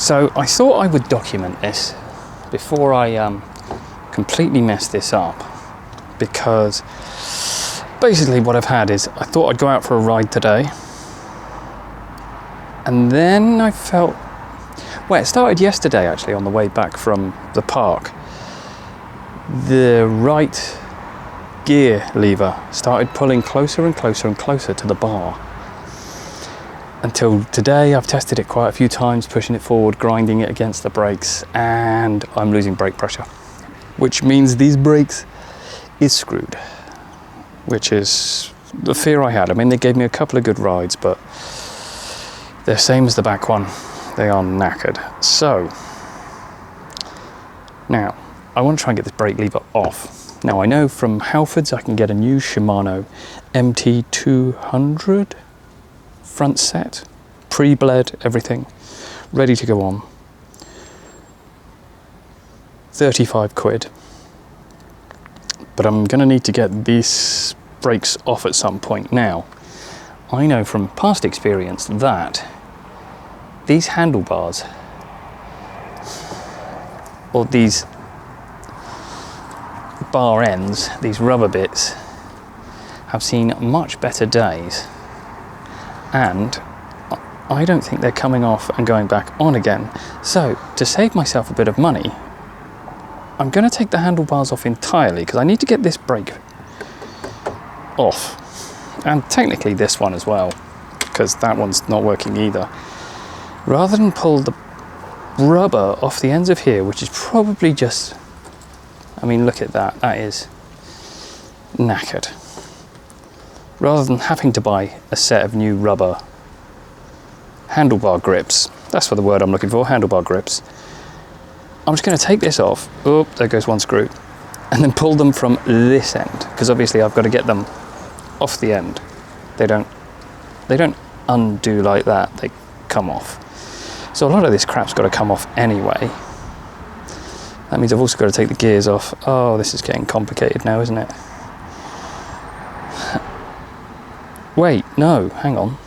So I thought I would document this before I completely mess this up, because basically what I've had is I thought I'd go out for a ride today, and then I felt, well, it started yesterday actually on the way back from the park. The right gear lever started pulling closer and closer and closer to the bar, until today I've tested it quite a few times, pushing it forward, grinding it against the brakes, and I'm losing brake pressure, which means these brakes is screwed, which is the fear I had. I mean, they gave me a couple of good rides, but they're same as the back one. They are knackered. So now I want to try and get this brake lever off. Now I know from Halfords I can get a new Shimano MT200 front set, pre-bled, everything, ready to go on. 35 quid. But I'm gonna need to get these brakes off at some point. Now, I know from past experience that these handlebars, or these bar ends, these rubber bits, have seen much better days. And I don't think they're coming off and going back on again. So to save myself a bit of money, I'm going to take the handlebars off entirely, because I need to get this brake off, and technically this one as well, because that one's not working either. Rather than pull the rubber off the ends of here, which is probably just, I mean, look at that, that is knackered. Rather than having to buy a set of new rubber handlebar grips, that's for the word I'm looking for, handlebar grips, I'm just going to take this off, oh, there goes one screw, and then pull them from this end, because obviously I've got to get them off the end. They don't undo like that, they come off. So a lot of this crap's got to come off anyway. That means I've also got to take the gears off. Oh, this is getting complicated now, isn't it? Wait, no, hang on.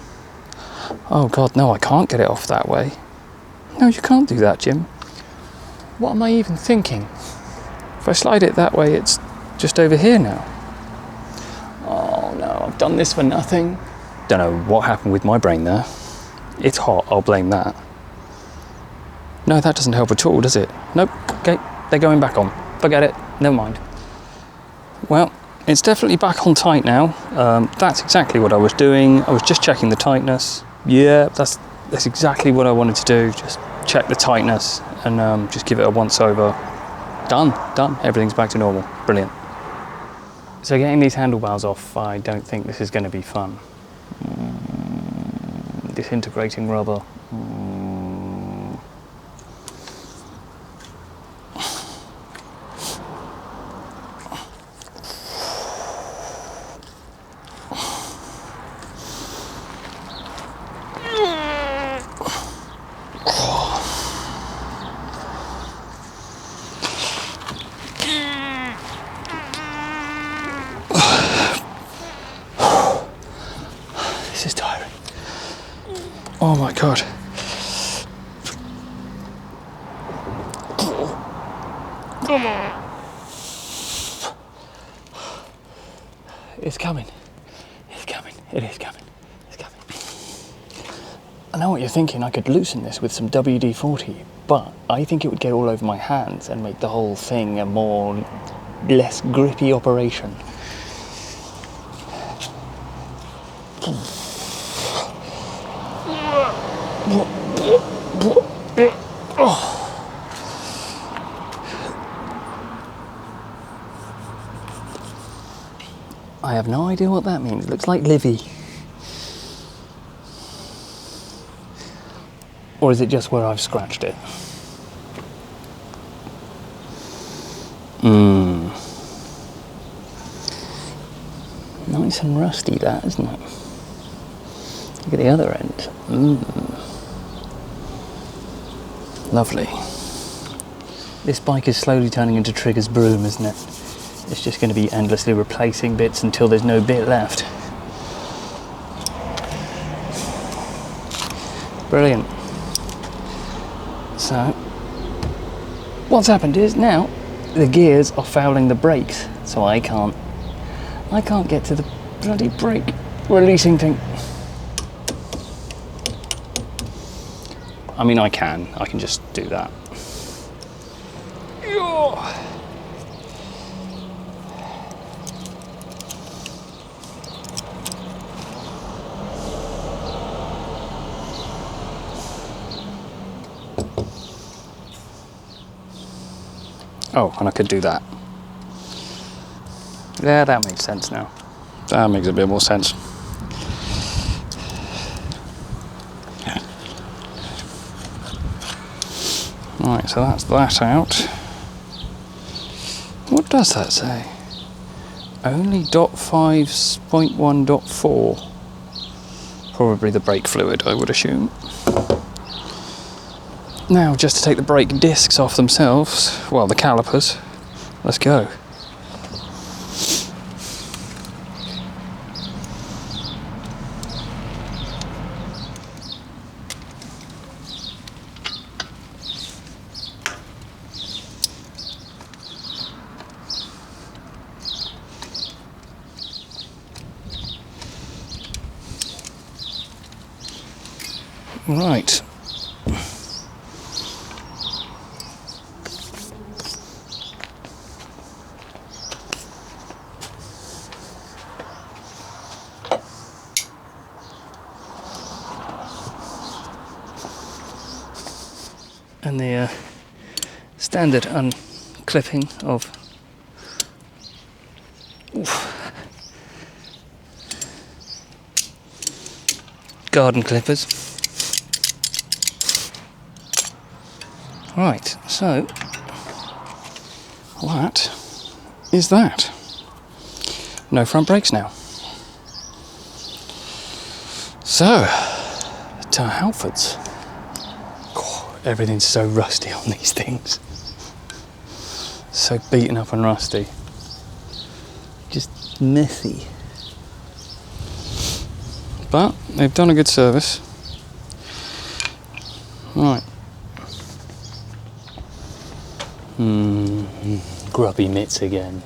Oh God, no, I can't get it off that way. No, you can't do that, Jim. What am I even thinking? If I slide it that way, it's just over here now. Oh no, I've done this for nothing. Don't know what happened with my brain there. It's hot, I'll blame that. No, that doesn't help at all, does it? Nope, okay, they're going back on. Forget it, never mind. Well, it's definitely back on tight now. That's exactly what I was doing. I was just checking the tightness. Yeah, that's exactly what I wanted to do. Just check the tightness and just give it a once over. Done. Everything's back to normal. Brilliant. So getting these handlebars off, I don't think this is going to be fun. Disintegrating rubber. This is tiring. Oh my God. Come on. It's coming. It's coming. It is coming. It's coming. I know what you're thinking. I could loosen this with some WD-40, but I think it would get all over my hands and make the whole thing a less grippy operation. I have no idea what that means. It looks like Livy. Or is it just where I've scratched it? Nice and rusty that, isn't it? Look at the other end. Lovely. This bike is slowly turning into Trigger's broom, isn't it? It's just going to be endlessly replacing bits until there's no bit left. Brilliant. So, what's happened is now the gears are fouling the brakes, so I can't get to the bloody brake releasing thing. I mean, I can just do that. Oh, and I could do that. Yeah, that makes sense now. That makes a bit more sense. Right, so that's that out. What does that say? Only .5.1.4. Probably the brake fluid, I would assume. Now, just to take the brake discs off themselves, well, the calipers, let's go. Right. And the standard unclipping of garden clippers. Right, so that is that. No front brakes now. So, to Halfords. Everything's so rusty on these things. So beaten up and rusty. Just messy. But they've done a good service. Right. Grubby mitts again.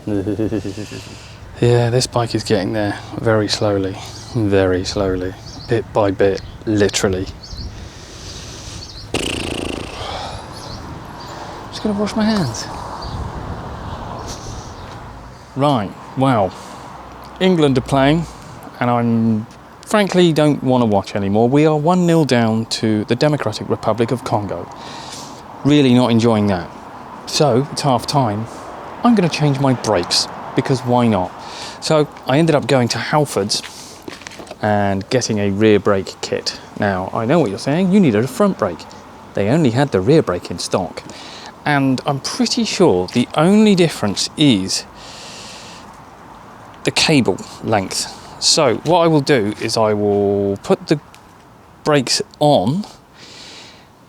Yeah, this bike is getting there very slowly. Very slowly. Bit by bit, literally. Just gonna wash my hands. Right, wow. England are playing, and I'm frankly don't want to watch anymore. We are 1-0 down to the Democratic Republic of Congo. Really not enjoying that. So, it's half time. I'm gonna change my brakes, because why not? So, I ended up going to Halfords and getting a rear brake kit. Now, I know what you're saying, you needed a front brake. They only had the rear brake in stock. And I'm pretty sure the only difference is the cable length. So what I will do is I will put the brakes on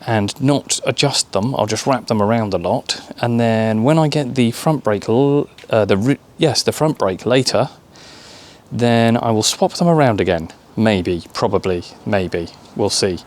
and not adjust them. I'll just wrap them around a lot, and then when I get the front brake, the front brake later, then I will swap them around again. Maybe, probably, maybe. We'll see.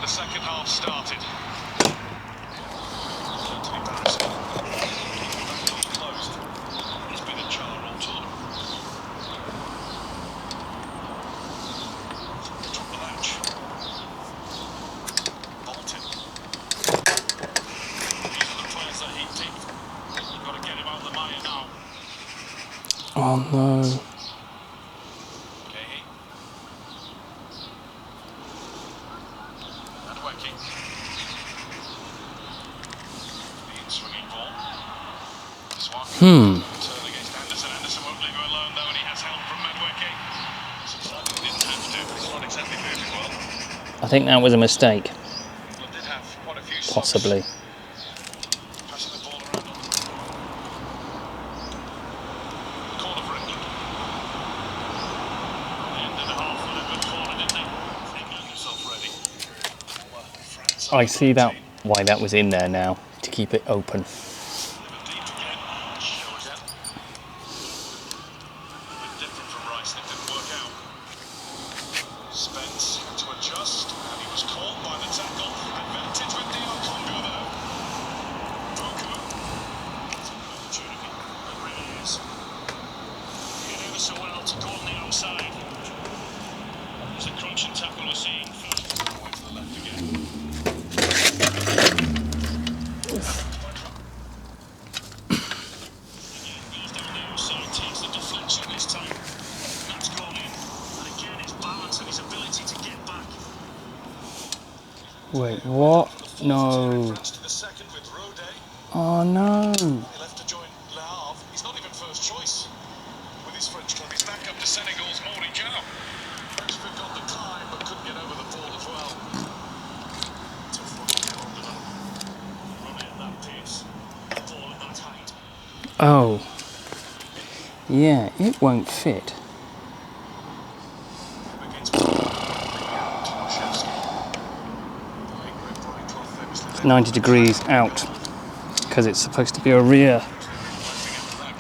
Second half started. Closed. It's been a jar all tour. Drop the latch. Bolton. These are the players that he picked. You've got to get him out of the mire now. Oh no. Turn against Anderson. Anderson won't leave him alone though, and he has help from Medwicke. I think that was a mistake, Well, did have quite a few possibly. passing the ball around on the corner for England. The end of the half with a good corner, didn't they? England themselves ready. Well, France I see that why that was in there now, to keep it open. deep again. Show again. A bit different from Rice, that didn't work out. Spence had to adjust, and he was caught by the tackle. Advantage with DR Congo there. Doku. It's an opportunity. It really is. He did ever so well to go on the outside. There's a crunching tackle we're seeing first. Away to the left again. Goes down the outside, takes the deflection this time. That's gone in. And again, his balance and his ability to get back. Wait, what? No. France to the second with Rode. Oh no. He left to join Le Havre. He's not even first choice with his French club. He's back up to Senegal's Mody Diaw. He's got the climb but couldn't get over the ball as well. Tough one to get over though. Running at that pace, the ball at that height. Oh. Yeah, it won't fit. Against Tomaszewski. High grip right cloth famously. It's 90 degrees out, because it's supposed to be a rear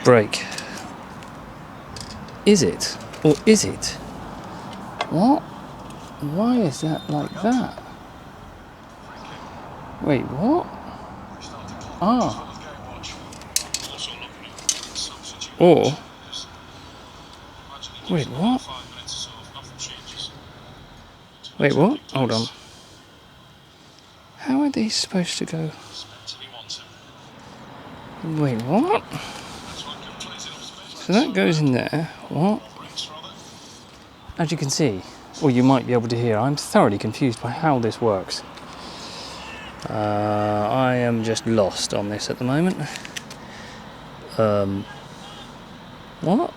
brake. Is it? Or is it? What? Why is that like that? Wait, what? Ah. Also looking at substitute. Or, wait, what? 5 minutes or so of nothing changes. Wait, what? Hold on. How are these supposed to go? Spence, he wants him. Wait, what? That's one good plays it off Spence. So that goes in there. What? Brinks rather. As you can see, or you might be able to hear, I'm thoroughly confused by how this works. I am just lost on this at the moment. What?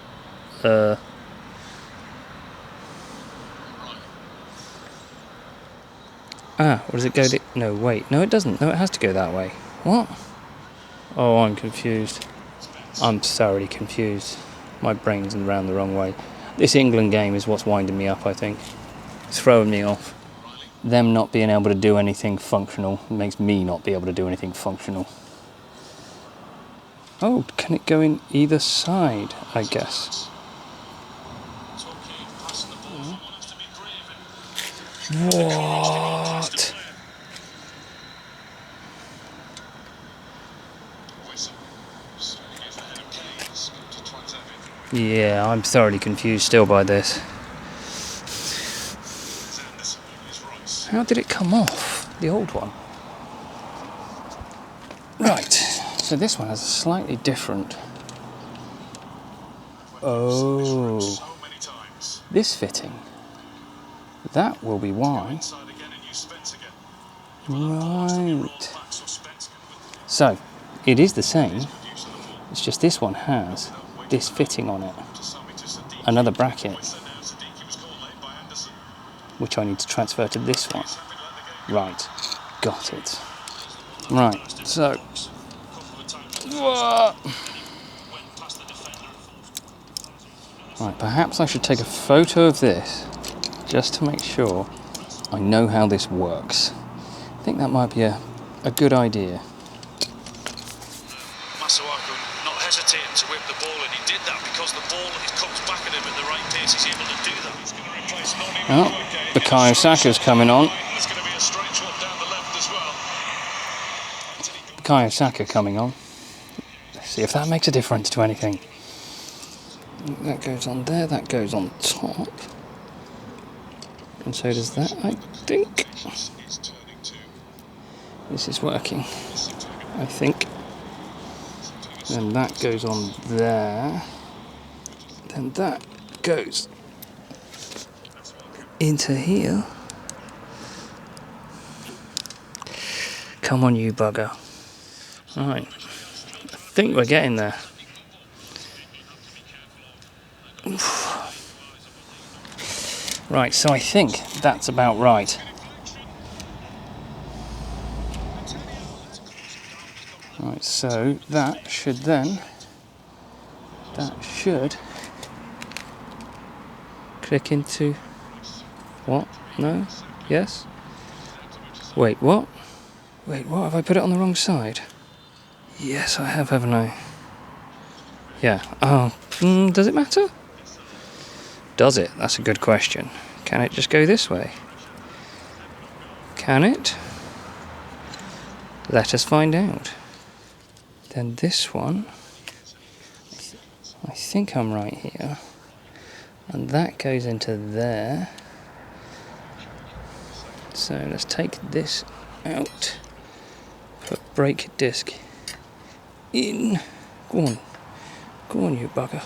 Or does it go no, wait. No, it doesn't. No, it has to go that way. What? Oh, I'm confused. I'm thoroughly confused. My brain's around the wrong way. This England game is what's winding me up, I think. It's throwing me off. Them not being able to do anything functional makes me not be able to do anything functional. Oh, can it go in either side, I guess? It's okay, passing the ball. Someone has to be brave and What? whistle. Swinging it ahead of Keynes to Twanzebe. Yeah, I'm thoroughly confused still by this. There's Anderson, there's Rice. How did it come off? The old one. Right, so this one has a slightly different. Oh, So many times. this fitting. That will be why. Inside again and use Spence again. Right. Back so Spence can with So, it is the same. use of the ball. It's just this one has this fitting on it. To Sami to Sadiq. Another bracket, So now Sadiq was called late by Anderson. which I need to transfer to this one. He's happy to let the game Right, got it. Right, so. couple of times. What? Went past the defender and forced. Right, perhaps I should take a photo of this just to make sure I know how this works. I think that might be a good idea. Masuaku not hesitating to whip the ball, and he did that because the ball comes back at him at the right pace. He's able to do that. He's going to replace Noni. Oh, Bukayo Saka's coming on. There's going to be a straight shot down the left as well. Bukayo Saka coming on. Let's see if that makes a difference to anything. That goes on there, that goes on top. And so does that, I think. He's turning to This is working, I think. Then that goes on there. Then that goes into here. Come on, you bugger. Right. I think we're getting there. Oof. Right, so I think that's about right. So that should click into what? No? Yes? Wait, what? Wait, what? Have I put it on the wrong side? Yes, I have, haven't I? Yeah. Oh, does it matter? Does it? That's a good question. Can it just go this way? Can it? Let us find out. Then this one, I think I'm right here. And that goes into there. So let's take this out. Put brake disc in. Go on you bugger.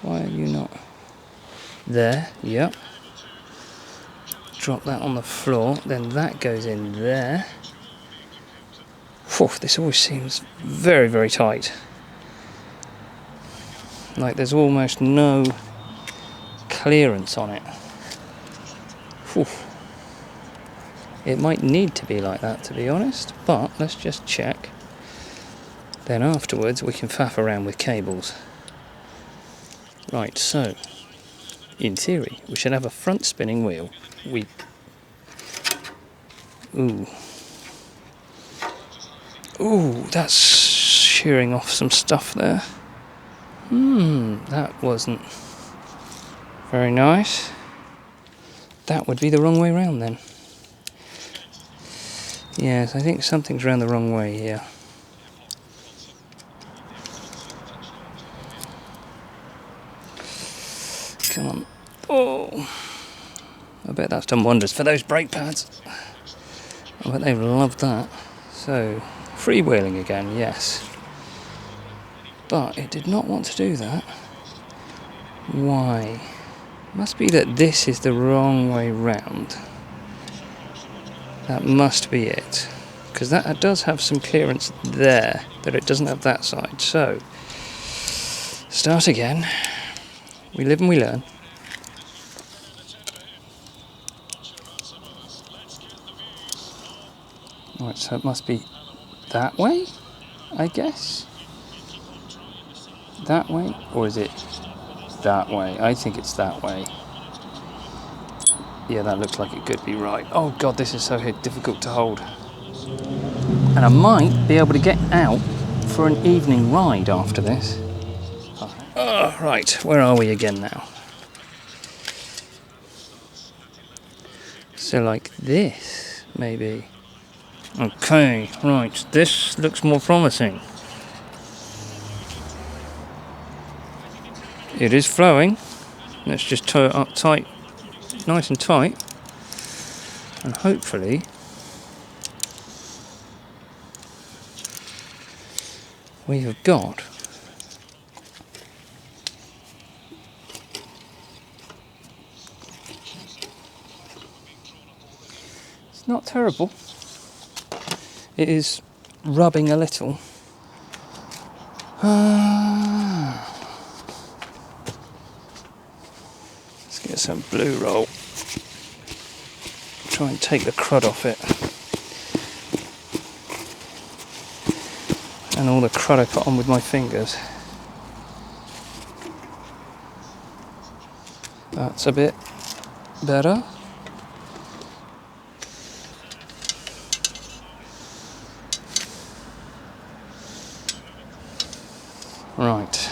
Why are you not? There, yep. Drop that on the floor, then that goes in there. Whew, this always seems very, very tight. Like there's almost no clearance on it. Whew. It might need to be like that, to be honest, but let's just check. Then afterwards we can faff around with cables. Right, so in theory we should have a front spinning wheel. Ooh, that's shearing off some stuff there. That wasn't very nice. That would be the wrong way round then. Yes, I think something's round the wrong way here. Come on. Oh, I bet that's done wonders for those brake pads. I bet they've loved that. So, freewheeling again, yes. But it did not want to do that. Why? Must be that this is the wrong way round. That must be it. Because that does have some clearance there that it doesn't have that side. So, start again. We live and we learn. Right, so it must be that way, I guess? That way? Or is it that way? I think it's that way. Yeah, that looks like it could be right. Oh god, this is so difficult to hold. And I might be able to get out for an evening ride after this. Oh, right, where are we again now? So like this, maybe. Okay, right, this looks more promising. It is flowing. Let's just toe it up tight, nice and tight. And hopefully we have got it's not terrible. It is rubbing a little. Let's get some blue roll. Try and take the crud off it. And all the crud I put on with my fingers. That's a bit better. Right.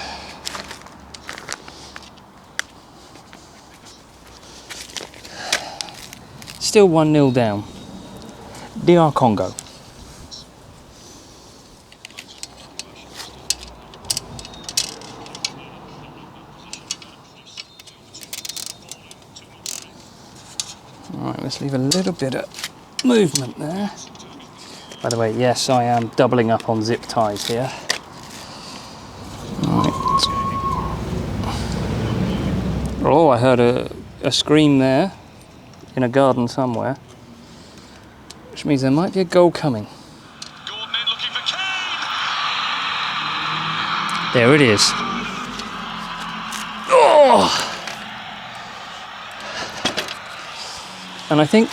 Still 1-0 down. DR Congo. Right, let's leave a little bit of movement there. By the way, yes, I am doubling up on zip ties here. Oh, I heard a scream there in a garden somewhere, which means there might be a goal coming. Gordon in looking for Kane. There it is. Oh! And I think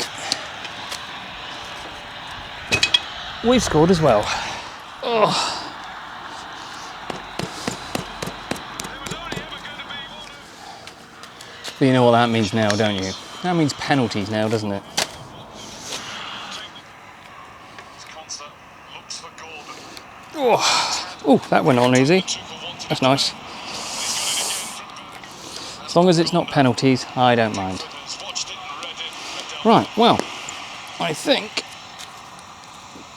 we've scored as well. Oh! But you know what that means now, don't you? That means penalties now, doesn't it? Oh, that went on easy. That's nice. As long as it's not penalties, I don't mind. Right, well, I think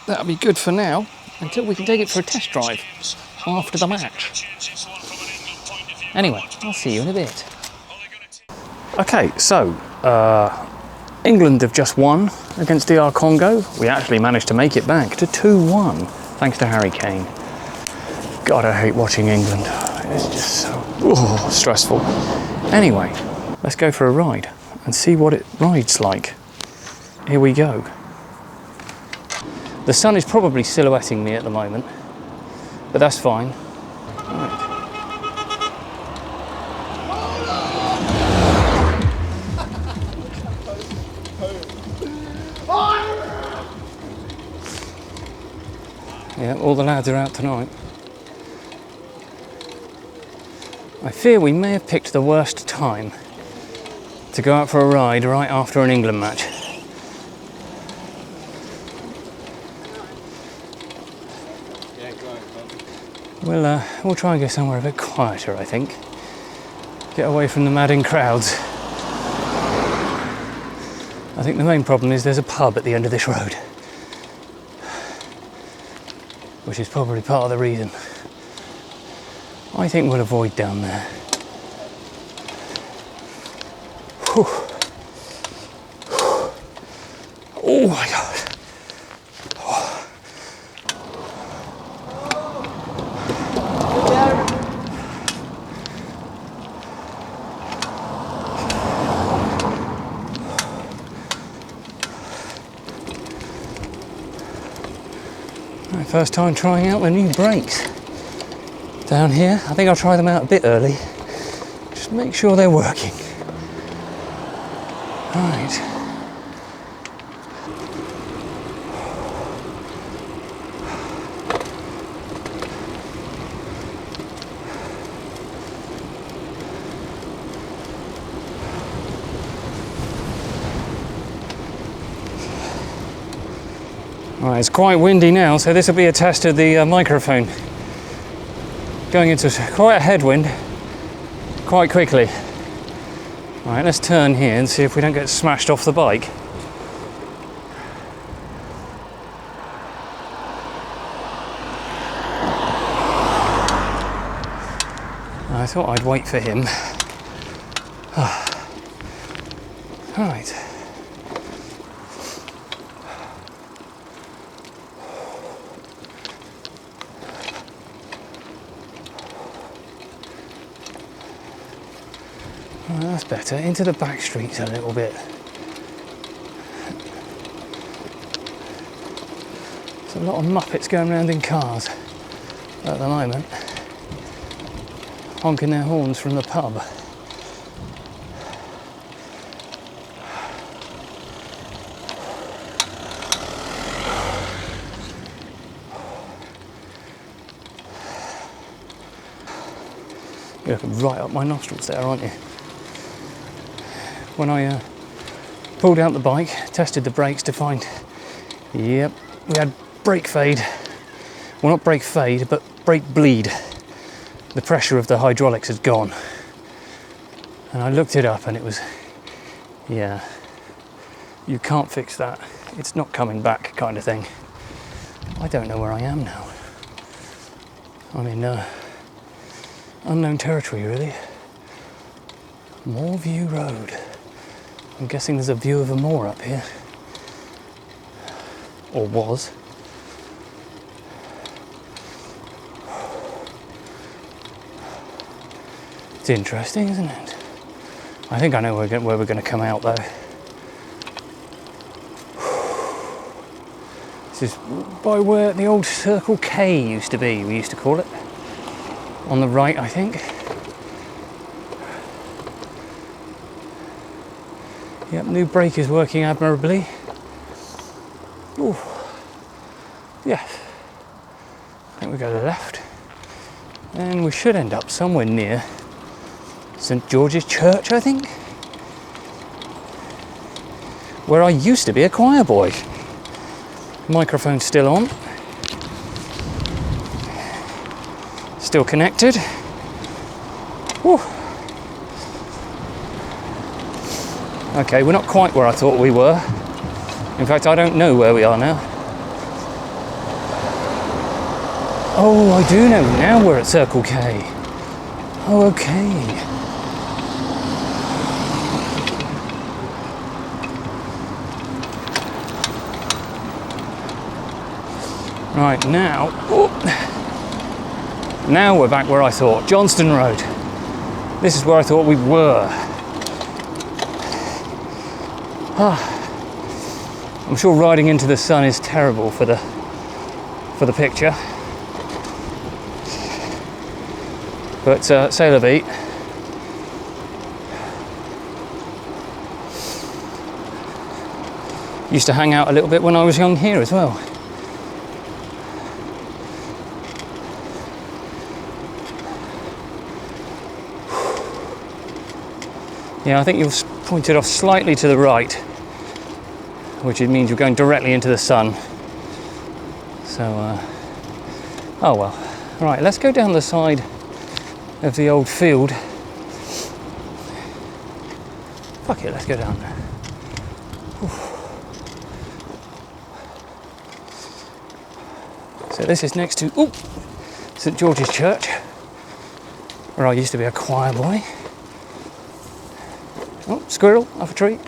that'll be good for now until we can take it for a test drive after the match. Anyway, I'll see you in a bit. Okay, so England have just won against DR Congo. We actually managed to make it back to 2-1 thanks to Harry Kane. God, I hate watching England. It's just so stressful. Anyway, let's go for a ride and see what it rides like. Here we go. The sun is probably silhouetting me at the moment, but that's fine. Right. Yeah, all the lads are out tonight. I fear we may have picked the worst time to go out for a ride right after an England match. We'll try and go somewhere a bit quieter, I think. Get away from the madding crowds. I think the main problem is there's a pub at the end of this road, which is probably part of the reason. I think we'll avoid down there. Whew. Oh my God. My first time trying out the new brakes down here. I think I'll try them out a bit early. Just make sure they're working. Right. Right, it's quite windy now, so this will be a test of the microphone. Going into quite a headwind quite quickly. Right, let's turn here and see if we don't get smashed off the bike. I thought I'd wait for him. Right. Well, that's better. Into the back streets a little bit. There's a lot of muppets going around in cars at the moment, honking their horns from the pub. You're looking right up my nostrils there, aren't you? When I pulled out the bike, tested the brakes to find, yep, we had brake fade. Well, not brake fade, but brake bleed. The pressure of the hydraulics had gone. And I looked it up and it was, yeah, you can't fix that. It's not coming back kind of thing. I don't know where I am now. I'm in unknown territory, really. Moorview Road. I'm guessing there's a view of a moor up here. Or was. It's interesting, isn't it? I think I know where we're going to come out though. This is by where the old Circle K used to be, we used to call it. On the right, I think. Yep, new brake is working admirably. Ooh. Yes. I think we go left. And we should end up somewhere near St George's Church, I think. where I used to be a choir boy. Microphone still on. Still connected. Whew. Okay, we're not quite where I thought we were. In fact, I don't know where we are now. Oh, I do know. Now we're at Circle K. Oh, okay. Right, now we're back where I thought. Johnston Road. This is where I thought we were. I'm sure riding into the sun is terrible for the picture. But Sailor Beat. Used to hang out a little bit when I was young here as well. Yeah, I think you've pointed off slightly to the right, which means you're going directly into the sun. So, oh well. Right, let's go down the side of the old field. Fuck it, let's go down there. So this is next to St George's Church, where I used to be a choir boy. Oh, squirrel off a tree.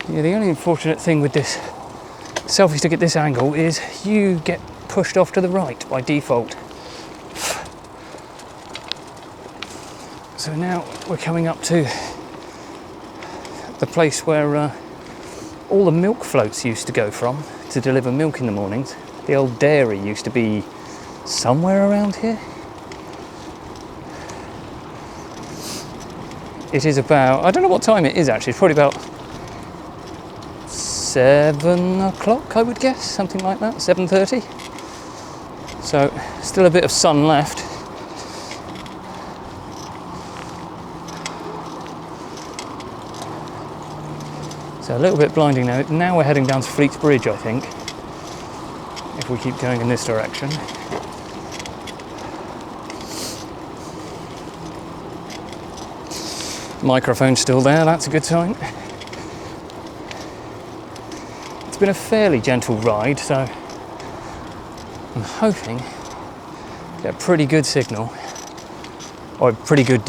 Yeah, the only unfortunate thing with this selfie stick at this angle is you get pushed off to the right by default. So now we're coming up to the place where all the milk floats used to go from to deliver milk in the mornings. The old dairy used to be somewhere around here. It is about, I don't know what time it is actually, it's probably about 7 o'clock, I would guess, something like that, 7:30. So, still a bit of sun left. So a little bit blinding now. Now we're heading down to Fleet's Bridge, I think, if we keep going in this direction. Microphone's still there, that's a good sign. It's been a fairly gentle ride, so I'm hoping to get a pretty good signal, or a pretty good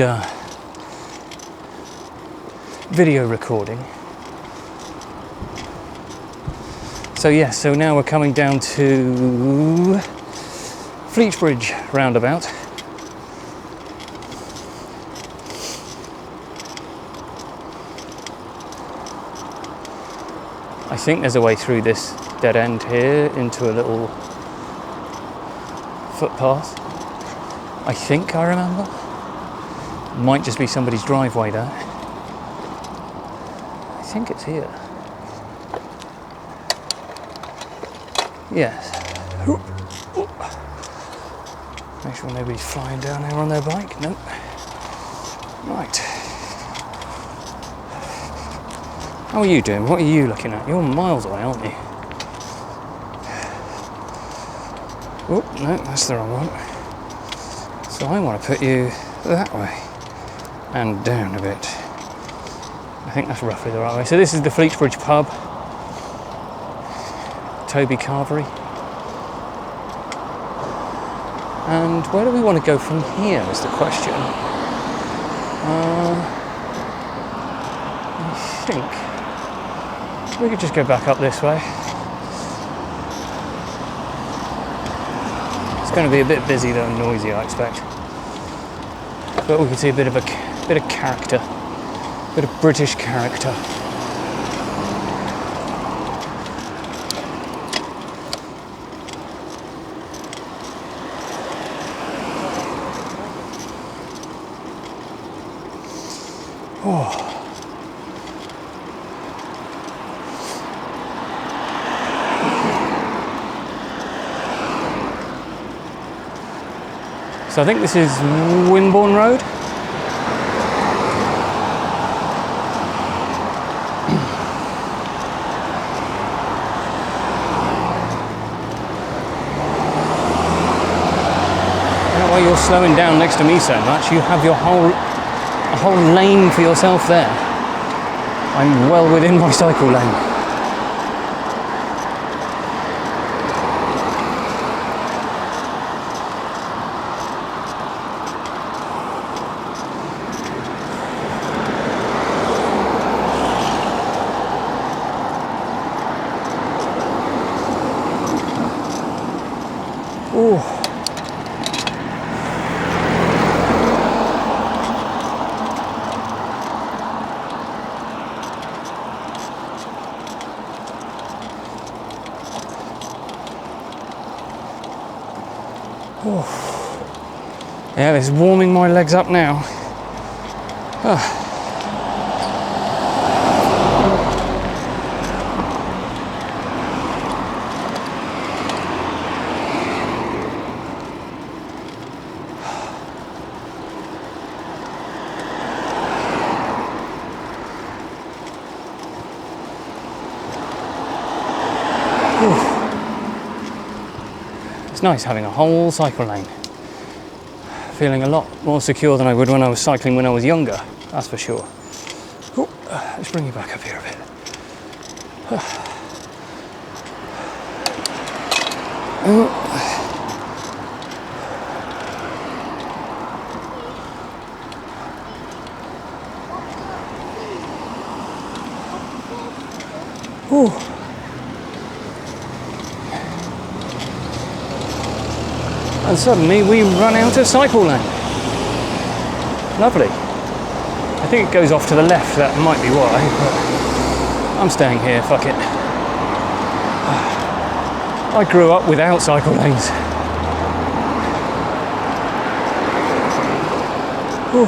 video recording. So yes, so now we're coming down to Fleet Bridge roundabout. I think there's a way through this dead end here into a little footpath. I think I remember. Might just be somebody's driveway there. I think it's here. Yes. Make sure nobody's flying down there on their bike. Nope. Right. How are you doing? What are you looking at? You're miles away, aren't you? Oh, no, that's the wrong one. So I want to put you that way and down a bit. I think that's roughly the right way. So this is the Fleet Bridge pub. Toby Carvery. And where do we want to go from here is the question. I think we could just go back up this way. It's going to be a bit busy though and noisy, I expect. But we can see a bit of character, a bit of British character. Oh. So I think this is Wimborne Road. you're slowing down next to me so much, you have a whole lane for yourself there. I'm well within my cycle lane. Ooh. Yeah, this is warming my legs up now. It's nice having a whole cycle lane. Feeling a lot more secure than I would when I was cycling when I was younger, that's for sure. Ooh, let's bring you back up here a bit. Ooh. And suddenly we run out of cycle lane. Lovely. I think it goes off to the left, that might be why, but I'm staying here, fuck it. I grew up without cycle lanes. Oh,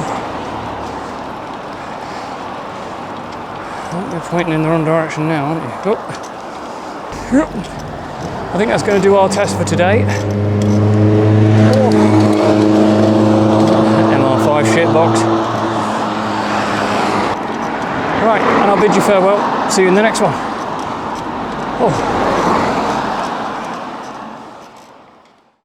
you're pointing in the wrong direction now, aren't you? Oh. I think that's going to do our test for today. MR5 shitbox. Right, and I'll bid you farewell. See you in the next one. Oh.